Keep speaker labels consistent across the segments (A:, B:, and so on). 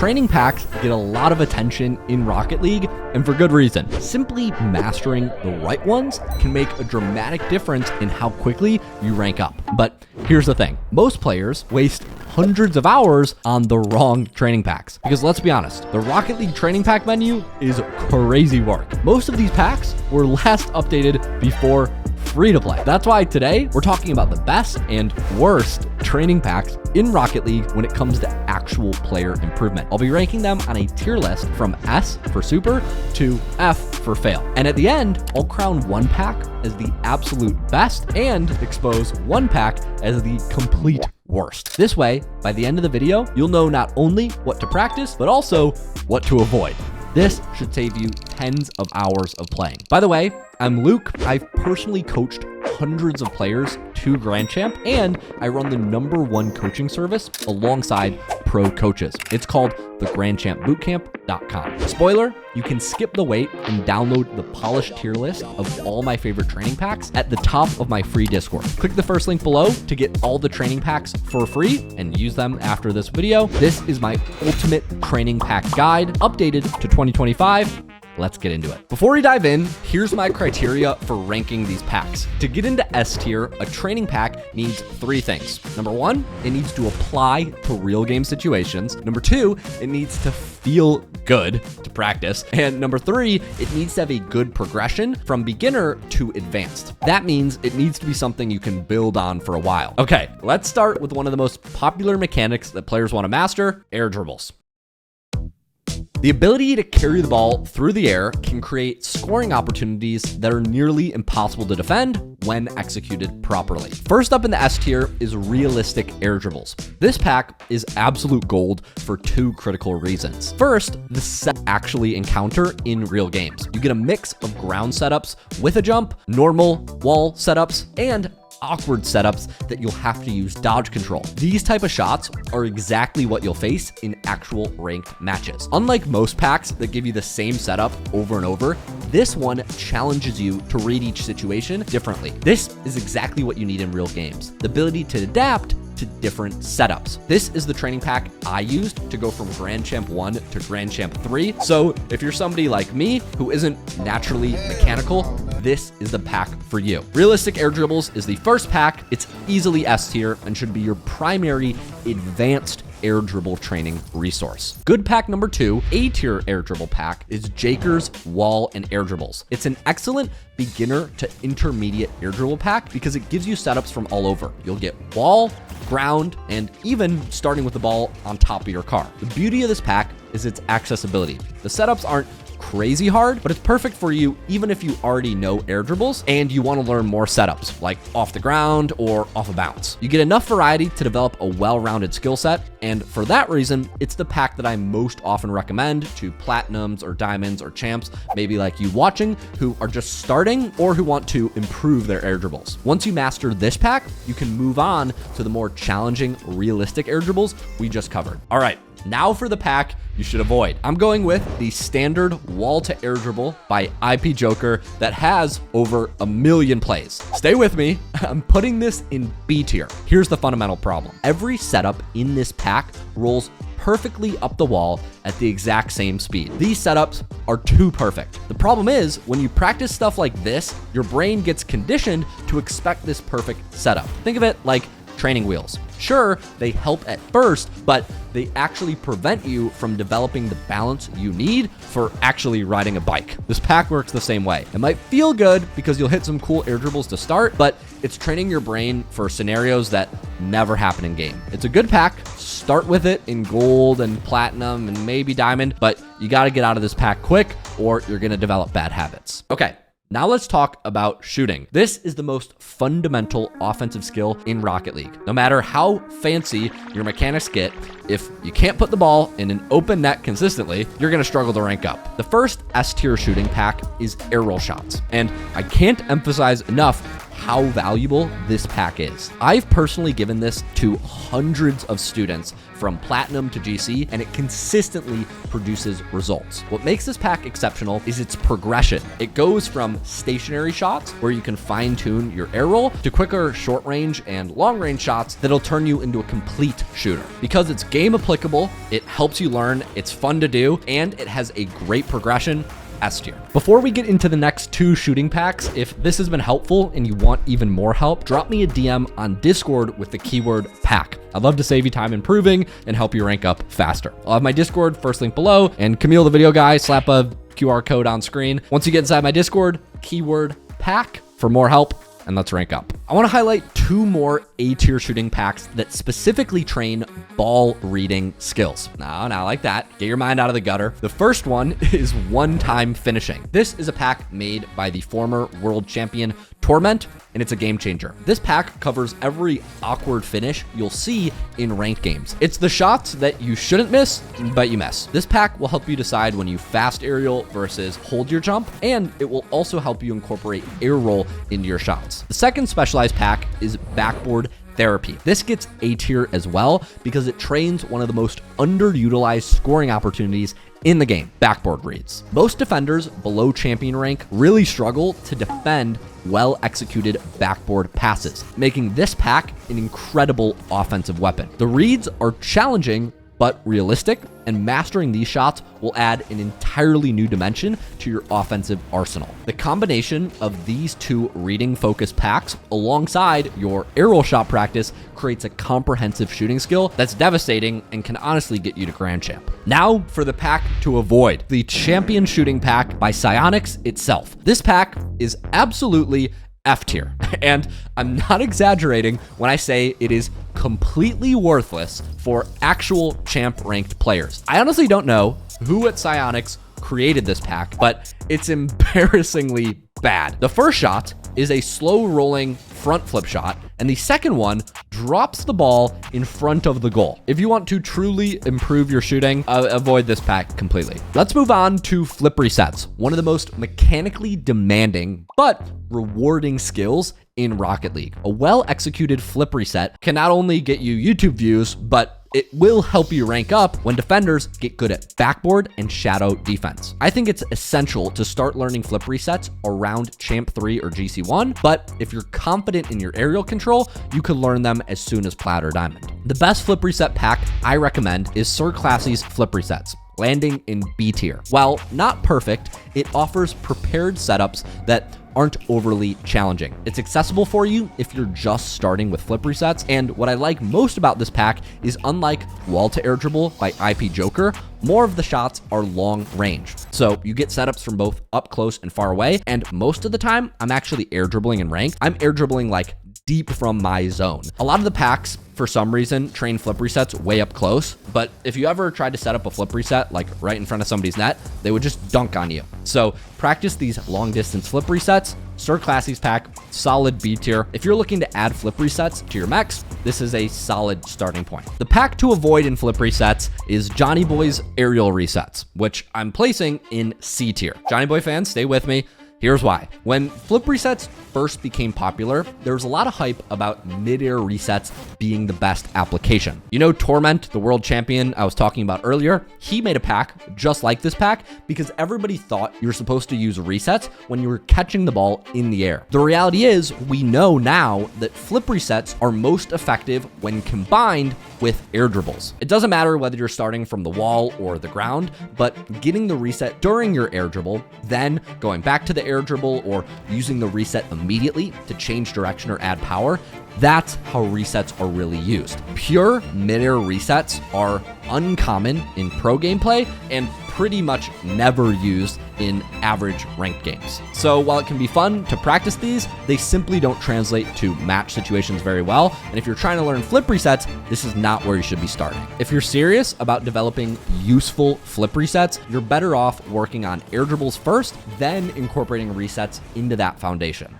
A: Training packs get a lot of attention in Rocket League, and for good reason. Simply mastering the right ones can make a dramatic difference in how quickly you rank up. But here's the thing, most players waste hundreds of hours on the wrong training packs. Because let's be honest, the Rocket League training pack menu is crazy work. Most of these packs were last updated before free to play. That's why today we're talking about the best and worst training packs in Rocket League when it comes to actual player improvement. I'll be ranking them on a tier list from S for super to F for fail. And at the end, I'll crown one pack as the absolute best and expose one pack as the complete worst. This way, by the end of the video, you'll know not only what to practice, but also what to avoid. This should save you tens of hours of playing. By the way, I'm Luke. I've personally coached hundreds of players to Grand Champ, and I run the #1 coaching service alongside pro coaches. It's called the Grand Champ Bootcamp.com. Spoiler, you can skip the wait and download the polished tier list of all my favorite training packs at the top of my free Discord. Click the first link below to get all the training packs for free and use them after this video. This is my ultimate training pack guide, updated to 2025. Let's get into it. Before we dive in, here's my criteria for ranking these packs. To get into S tier, a training pack needs 3 things. Number 1, it needs to apply to real game situations. Number 2, it needs to feel good to practice. And number 3, it needs to have a good progression from beginner to advanced. That means it needs to be something you can build on for a while. Okay, let's start with one of the most popular mechanics that players want to master, air dribbles. The ability to carry the ball through the air can create scoring opportunities that are nearly impossible to defend when executed properly. First up in the S tier is realistic air dribbles. This pack is absolute gold for 2 critical reasons. First, the set actually encounter in real games. You get a mix of ground setups with a jump, normal wall setups, and awkward setups that you'll have to use dodge control. These type of shots are exactly what you'll face in actual ranked matches. Unlike most packs that give you the same setup over and over, this one challenges you to read each situation differently. This is exactly what you need in real games, the ability to adapt to different setups. This is the training pack I used to go from Grand Champ 1 to Grand Champ 3. So if you're somebody like me who isn't naturally mechanical, this is the pack for you. Realistic air dribbles is the first pack. It's easily S tier and should be your primary advanced air dribble training resource. Good pack number 2, A tier air dribble pack, is Jaker's wall and air dribbles. It's an excellent beginner to intermediate air dribble pack because it gives you setups from all over. You'll get wall, ground, and even starting with the ball on top of your car. The beauty of this pack is its accessibility. The setups aren't crazy hard, but it's perfect for you even if you already know air dribbles and you want to learn more setups like off the ground or off a bounce. You get enough variety to develop a well-rounded skill set, and for that reason, it's the pack that I most often recommend to platinums or diamonds or champs, maybe like you watching, who are just starting or who want to improve their air dribbles. Once you master this pack, you can move on to the more challenging, realistic air dribbles we just covered. All right, now for the pack you should avoid. I'm going with the standard wall to air dribble by IP Joker that has over 1 million plays. Stay with me, I'm putting this in B tier. Here's the fundamental problem. Every setup in this pack rolls perfectly up the wall at the exact same speed. These setups are too perfect. The problem is when you practice stuff like this, your brain gets conditioned to expect this perfect setup. Think of it like training wheels. Sure, they help at first, but they actually prevent you from developing the balance you need for actually riding a bike. This pack works the same way. It might feel good because you'll hit some cool air dribbles to start, but it's training your brain for scenarios that never happen in game. It's a good pack. Start with it in gold and platinum and maybe diamond, but you got to get out of this pack quick or you're going to develop bad habits. Okay. Now let's talk about shooting. This is the most fundamental offensive skill in Rocket League. No matter how fancy your mechanics get, if you can't put the ball in an open net consistently, you're gonna struggle to rank up. The first S tier shooting pack is air roll shots. And I can't emphasize enough how valuable this pack is. I've personally given this to hundreds of students from Platinum to GC, and it consistently produces results. What makes this pack exceptional is its progression. It goes from stationary shots, where you can fine tune your air roll, to quicker short range and long range shots that'll turn you into a complete shooter. Because it's game applicable, it helps you learn, it's fun to do, and it has a great progression. S tier. Before we get into the next 2 shooting packs, if this has been helpful and you want even more help, drop me a DM on Discord with the keyword pack. I'd love to save you time improving and help you rank up faster. I'll have my Discord first link below, and Camille, the video guy, slap a QR code on screen. Once you get inside my Discord, keyword pack for more help, and let's rank up. I want to highlight 2 more A-tier shooting packs that specifically train ball reading skills. Not like that. Get your mind out of the gutter. The first one is one-time finishing. This is a pack made by the former world champion Torment, and it's a game changer. This pack covers every awkward finish you'll see in ranked games. It's the shots that you shouldn't miss, but you miss. This pack will help you decide when you fast aerial versus hold your jump, and it will also help you incorporate air roll into your shots. The second specialized pack is Backboard Therapy. This gets A tier as well because it trains one of the most underutilized scoring opportunities in the game, backboard reads. Most defenders below champion rank really struggle to defend well-executed backboard passes, making this pack an incredible offensive weapon. The reads are challenging but realistic, and mastering these shots will add an entirely new dimension to your offensive arsenal. The combination of these 2 reading-focused packs alongside your aerial shot practice creates a comprehensive shooting skill that's devastating and can honestly get you to Grand Champ. Now for the pack to avoid, the Champion Shooting Pack by Psyonix itself. This pack is absolutely F tier, and I'm not exaggerating when I say it is completely worthless for actual champ ranked players. I honestly don't know who at Psyonix created this pack, but it's embarrassingly bad. The first shot is a slow rolling front flip shot, and the second one drops the ball in front of the goal. If you want to truly improve your shooting, avoid this pack completely. Let's move on to flip resets, one of the most mechanically demanding but rewarding skills in Rocket League. A well-executed flip reset can not only get you YouTube views, but it will help you rank up when defenders get good at backboard and shadow defense. I think it's essential to start learning flip resets around Champ 3 or GC1, but if you're confident in your aerial control, you can learn them as soon as Plat or Diamond. The best flip reset pack I recommend is Sir Classy's flip resets, landing in B tier. While not perfect, it offers prepared setups that aren't overly challenging. It's accessible for you if you're just starting with flip resets, and what I like most about this pack is, unlike Wall to Air Dribble by IP Joker, more of the shots are long range. So you get setups from both up close and far away, and most of the time, I'm actually air dribbling in ranked. I'm air dribbling like deep from my zone. A lot of the packs, for some reason, train flip resets way up close, but if you ever tried to set up a flip reset like right in front of somebody's net, they would just dunk on you. So practice these long distance flip resets. Sir Classy's pack, solid B tier. If you're looking to add flip resets to your mechs, this is a solid starting point. The pack to avoid in flip resets is Johnny Boy's aerial resets, which I'm placing in C tier. Johnny Boy fans, stay with me. Here's why. When flip resets first became popular, there was a lot of hype about mid-air resets being the best application. You know Torment, the world champion I was talking about earlier? He made a pack just like this pack because everybody thought you're supposed to use resets when you were catching the ball in the air. The reality is, we know now that flip resets are most effective when combined with air dribbles. It doesn't matter whether you're starting from the wall or the ground, but getting the reset during your air dribble, then going back to the air dribble or using the reset immediately to change direction or add power, that's how resets are really used. Pure mid-air resets are uncommon in pro gameplay and pretty much never used in average ranked games. So while it can be fun to practice these, they simply don't translate to match situations very well. And if you're trying to learn flip resets, this is not where you should be starting. If you're serious about developing useful flip resets, you're better off working on air dribbles first, then incorporating resets into that foundation.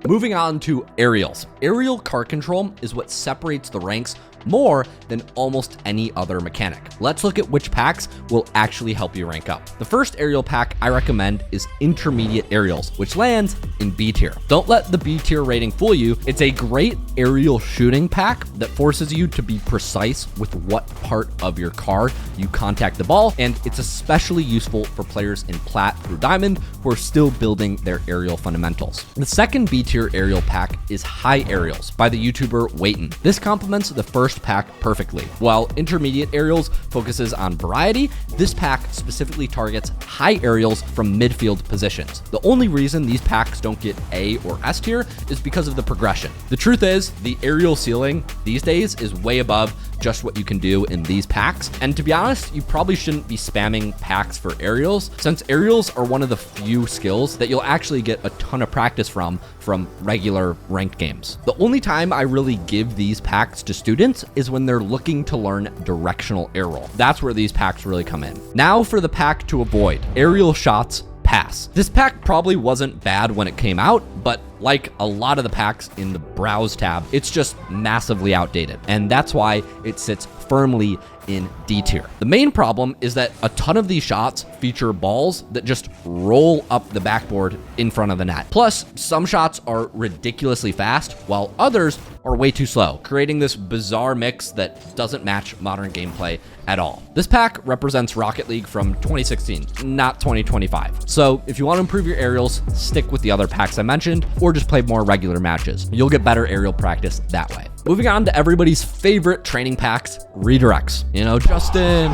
A: Moving on to aerials. Aerial cart control is what separates the ranks more than almost any other mechanic. Let's look at which packs will actually help you rank up. The first aerial pack I recommend is Intermediate Aerials, which lands in B tier. Don't let the B tier rating fool you. It's a great aerial shooting pack that forces you to be precise with what part of your card you contact the ball, and it's especially useful for players in Plat through Diamond who are still building their aerial fundamentals. The second B tier aerial pack is High Aerials by the YouTuber Waitin. This complements the first pack perfectly. While Intermediate Aerials focuses on variety, this pack specifically targets high aerials from midfield positions. The only reason these packs don't get A or S tier is because of the progression. The truth is, the aerial ceiling these days is way above just what you can do in these packs. And to be honest, you probably shouldn't be spamming packs for aerials, since aerials are one of the few skills that you'll actually get a ton of practice from regular ranked games. The only time I really give these packs to students is when they're looking to learn directional air roll. That's where these packs really come in. Now for the pack to avoid, Aerial Shots Pass. This pack probably wasn't bad when it came out, but like a lot of the packs in the Browse tab, it's just massively outdated, and that's why it sits firmly in D tier. The main problem is that a ton of these shots feature balls that just roll up the backboard in front of the net. Plus, some shots are ridiculously fast, while others are way too slow, creating this bizarre mix that doesn't match modern gameplay at all. This pack represents Rocket League from 2016, not 2025. So if you want to improve your aerials, stick with the other packs I mentioned, or just play more regular matches. You'll get better aerial practice that way. Moving on to everybody's favorite training packs, redirects. You know, Justin,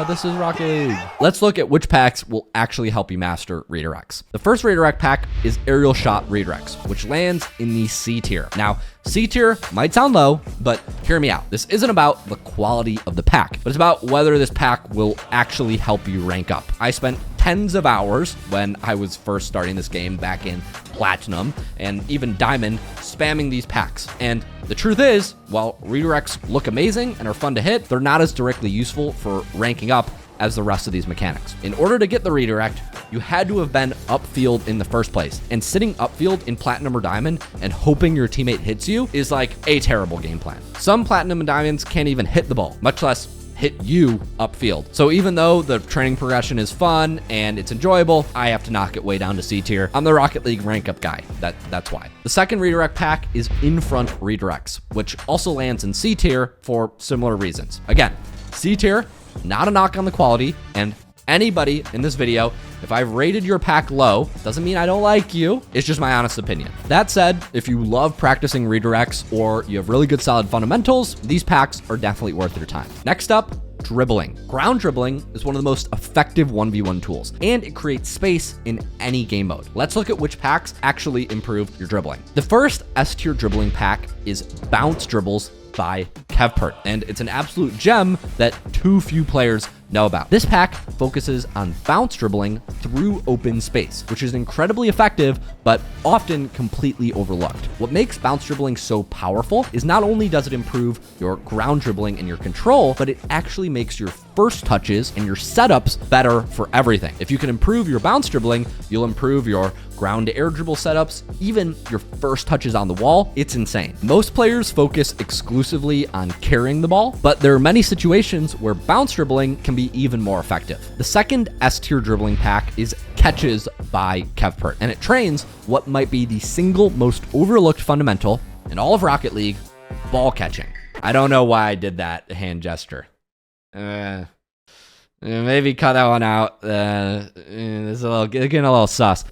A: this is Rocket League. Let's look at which packs will actually help you master redirects. The first redirect pack is Aerial Shot Redirects, which lands in the C tier. Now, C tier might sound low, but hear me out. This isn't about the quality of the pack, but it's about whether this pack will actually help you rank up. I spent tens of hours when I was first starting this game back in Platinum and even Diamond spamming these packs. And the truth is, while redirects look amazing and are fun to hit, they're not as directly useful for ranking up as the rest of these mechanics. In order to get the redirect, you had to have been upfield in the first place. And sitting upfield in Platinum or Diamond and hoping your teammate hits you is like a terrible game plan. Some Platinum and Diamonds can't even hit the ball, much less hit you upfield. So even though the training progression is fun and it's enjoyable, I have to knock it way down to C tier. I'm the Rocket League rank up guy. That's why. The second redirect pack is In Front Redirects, which also lands in C tier for similar reasons. Again, C tier, not a knock on the quality, and anybody in this video, if I've rated your pack low, doesn't mean I don't like you. It's just my honest opinion. That said, if you love practicing redirects or you have really good solid fundamentals, these packs are definitely worth your time. Next up, Dribbling. Ground dribbling is one of the most effective 1v1 tools, and it creates space in any game mode. Let's look at which packs actually improve your dribbling. The first S tier dribbling pack is Bounce Dribbles by Kevpert, and it's an absolute gem that too few players know about. This pack focuses on bounce dribbling through open space, which is incredibly effective, but often completely overlooked. What makes bounce dribbling so powerful is not only does it improve your ground dribbling and your control, but it actually makes your first touches and your setups better for everything. If you can improve your bounce dribbling, you'll improve your ground to air dribble setups, even your first touches on the wall. It's insane. Most players focus exclusively on carrying the ball, but there are many situations where bounce dribbling can be even more effective. The second S tier dribbling pack is Catches by Kevpert, and it trains what might be the single most overlooked fundamental in all of Rocket League, ball catching. I don't know why I did that hand gesture. Maybe cut that one out. It's getting a little sus.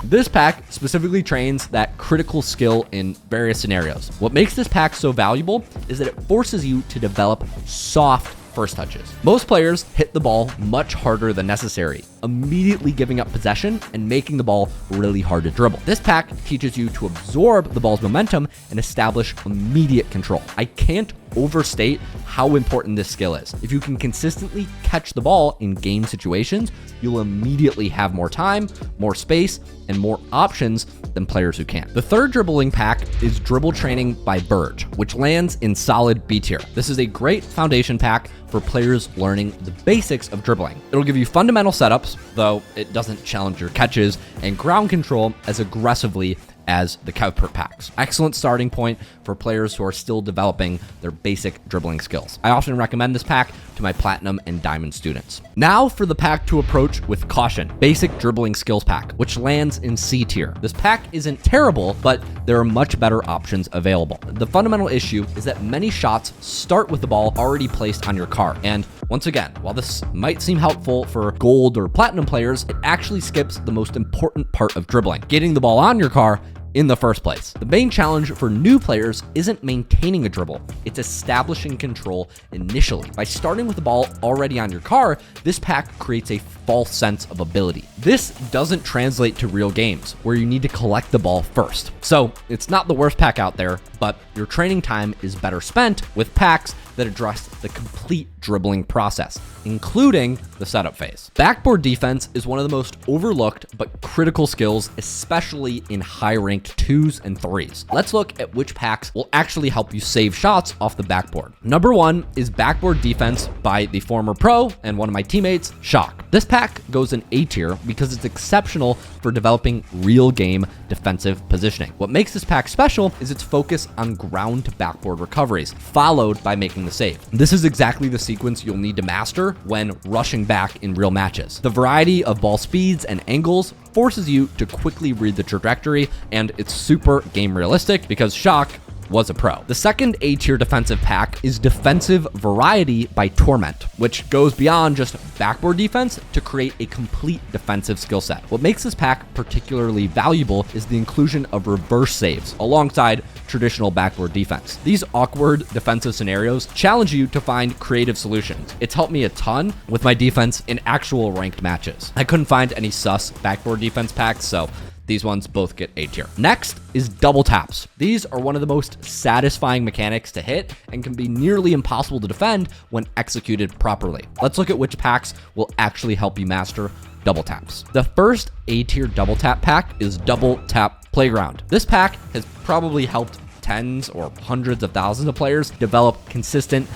A: This pack specifically trains that critical skill in various scenarios. What makes this pack so valuable is that it forces you to develop soft first touches. Most players hit the ball much harder than necessary, immediately giving up possession and making the ball really hard to dribble. This pack teaches you to absorb the ball's momentum and establish immediate control. I can't overstate how important this skill is. If you can consistently catch the ball in game situations, you'll immediately have more time, more space, and more options than players who can't. The third dribbling pack is Dribble Training by Burge, which lands in solid B tier. This is a great foundation pack for players learning the basics of dribbling. It'll give you fundamental setups, though it doesn't challenge your catches and ground control as aggressively as the cohort packs. Excellent starting point for players who are still developing their basic dribbling skills. I often recommend this pack to my platinum and diamond students. Now for the pack to approach with caution, basic dribbling skills pack, which lands in C tier. This pack isn't terrible, but there are much better options available. The fundamental issue is that many shots start with the ball already placed on your card. And once again, while this might seem helpful for gold or platinum players, it actually skips the most important part of dribbling, getting the ball on your car in the first place. The main challenge for new players isn't maintaining a dribble, it's establishing control initially. By starting with the ball already on your car, this pack creates a false sense of ability. This doesn't translate to real games, where you need to collect the ball first. So it's not the worst pack out there, but your training time is better spent with packs that address the complete dribbling process, including the setup phase. Backboard defense is one of the most overlooked but critical skills, especially in high-ranked 2s and 3s. Let's look at which packs will actually help you save shots off the backboard. Number 1 is Backboard Defense by the former pro and one of my teammates, Shock. This pack goes in A tier because it's exceptional for developing real game defensive positioning. What makes this pack special is its focus on ground to backboard recoveries, followed by making the save. This is exactly the sequence you'll need to master when rushing back in real matches. The variety of ball speeds and angles forces you to quickly read the trajectory, and it's super game realistic because Shock was a pro. The second A tier defensive pack is Defensive Variety by Torment, which goes beyond just backboard defense to create a complete defensive skill set. What makes this pack particularly valuable is the inclusion of reverse saves alongside traditional backboard defense. These awkward defensive scenarios challenge you to find creative solutions. It's helped me a ton with my defense in actual ranked matches. I couldn't find any sus backboard defense packs, so these ones both get A tier. Next is double taps. These are one of the most satisfying mechanics to hit and can be nearly impossible to defend when executed properly. Let's look at which packs will actually help you master double taps. The first A tier double tap pack is Double Tap Playground. This pack has probably helped tens or hundreds of thousands of players develop consistent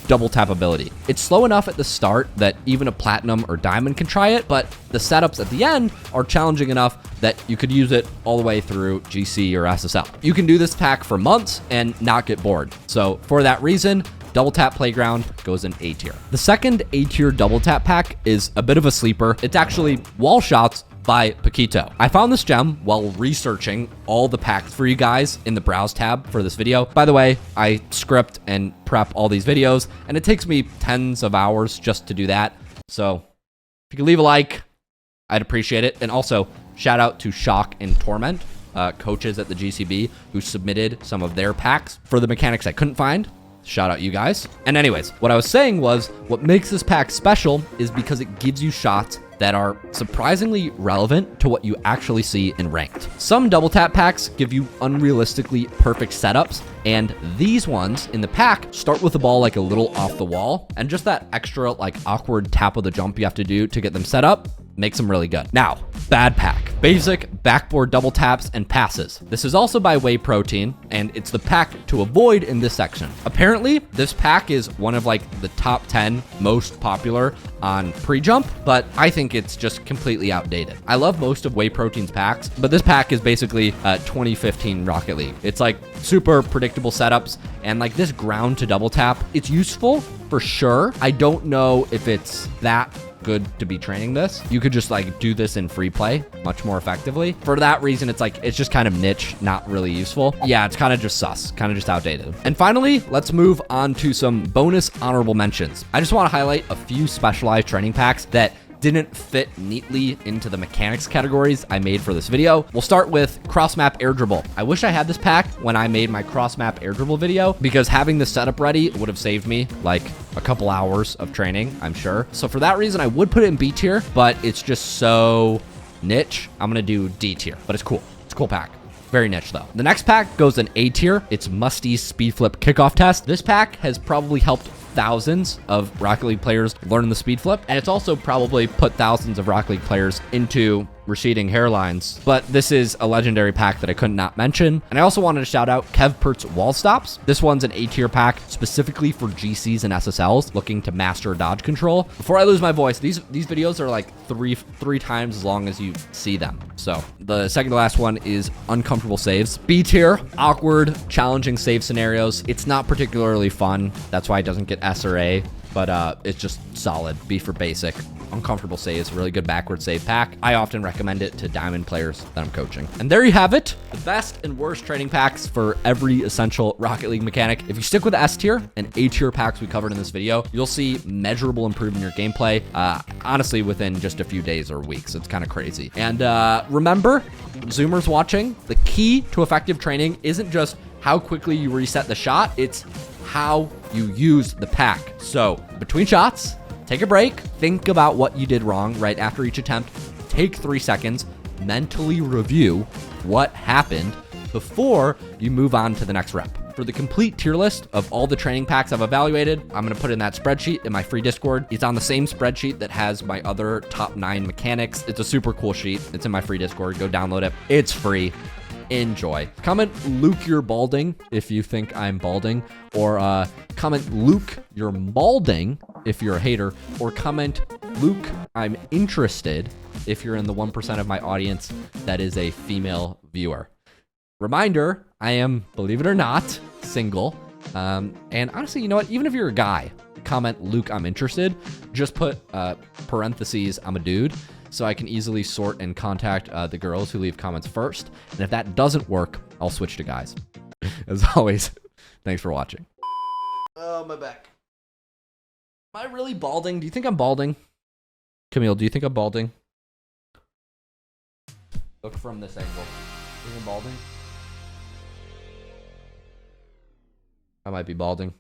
A: double tap ability. It's slow enough at the start that even a platinum or diamond can try it, but the setups at the end are challenging enough that you could use it all the way through GC or SSL. You can do this pack for months and not get bored. So for that reason, Double Tap Playground goes in A tier. The second A tier double tap pack is a bit of a sleeper. It's actually Wall Shots by Paquito. I found this gem while researching all the packs for you guys in the browse tab for this video. By the way, I script and prep all these videos, and it takes me tens of hours just to do that. So if you could leave a like, I'd appreciate it. And also shout out to Shock and Torment, coaches at the GCB who submitted some of their packs for the mechanics I couldn't find. Shout out you guys. And anyways, what I was saying was what makes this pack special is because it gives you shots that are surprisingly relevant to what you actually see in ranked. Some double tap packs give you unrealistically perfect setups, and these ones in the pack start with the ball like a little off the wall, and just that extra like awkward tap of the jump you have to do to get them set up makes them really good. Now, bad pack. Basic backboard double taps and passes. This is also by Whey Protein, and it's the pack to avoid in this section. Apparently, this pack is one of like the top 10 most popular on pre-jump, but I think it's just completely outdated. I love most of Whey Protein's packs, but this pack is basically 2015 Rocket League. It's like super predictable setups, and like this ground to double tap, it's useful for sure. I don't know if it's that good to be training this. You could just like do this in free play much more effectively. For that reason, it's like, it's just kind of niche, not really useful. Yeah, it's kind of just sus, kind of just outdated. And finally, let's move on to some bonus honorable mentions. I just want to highlight a few specialized training packs that didn't fit neatly into the mechanics categories I made for this video. We'll start with cross map air dribble. I wish I had this pack when I made my cross map air dribble video, because having the setup ready would have saved me like a couple hours of training, I'm sure. So for that reason, I would put it in B tier, but it's just so niche. I'm gonna do D tier, but it's cool. It's a cool pack. Very niche though. The next pack goes in A tier. It's Musty's Speed Flip Kickoff Test. This pack has probably helped thousands of Rocket League players learn the speed flip, and it's also probably put thousands of Rocket League players into receding hairlines. But this is a legendary pack that I could not mention. And I also wanted to shout out Kev Pert's Wall Stops. This one's an A tier pack specifically for GCs and SSLs looking to master dodge control. Before I lose my voice, these videos are like three times as long as you see them. So the second to last one is uncomfortable saves. B tier, awkward, challenging save scenarios. It's not particularly fun. That's why it doesn't get S or A, but it's just solid. B for basic. Uncomfortable saves, really good backward save pack. I often recommend it to diamond players that I'm coaching. And there you have it, the best and worst training packs for every essential Rocket League mechanic. If you stick with the S tier and A tier packs we covered in this video, you'll see measurable improvement in your gameplay, honestly within just a few days or weeks. It's kind of crazy. And remember, Zoomers watching, the key to effective training isn't just how quickly you reset the shot, it's how you use the pack. So between shots, take a break, think about what you did wrong right after each attempt, take 3 seconds, mentally review what happened before you move on to the next rep. For the complete tier list of all the training packs I've evaluated, I'm going to put in that spreadsheet in my free Discord. It's on the same spreadsheet that has my other top 9 mechanics. It's a super cool sheet. It's in my free Discord. Go download it. It's free. Enjoy. Comment Luke, you're balding if you think I'm balding, or comment Luke, you're balding if you're a hater, or comment Luke, I'm interested if you're in the 1% of my audience that is a female viewer. Reminder, I am, believe it or not, single. And honestly, you know what? Even if you're a guy, comment Luke, I'm interested. Just put parentheses, I'm a dude, so I can easily sort and contact the girls who leave comments first. And if that doesn't work, I'll switch to guys. As always, thanks for watching. Oh, my back. Am I really balding? Do you think I'm balding? Camille, do you think I'm balding? Look from this angle. Are you balding? I might be balding.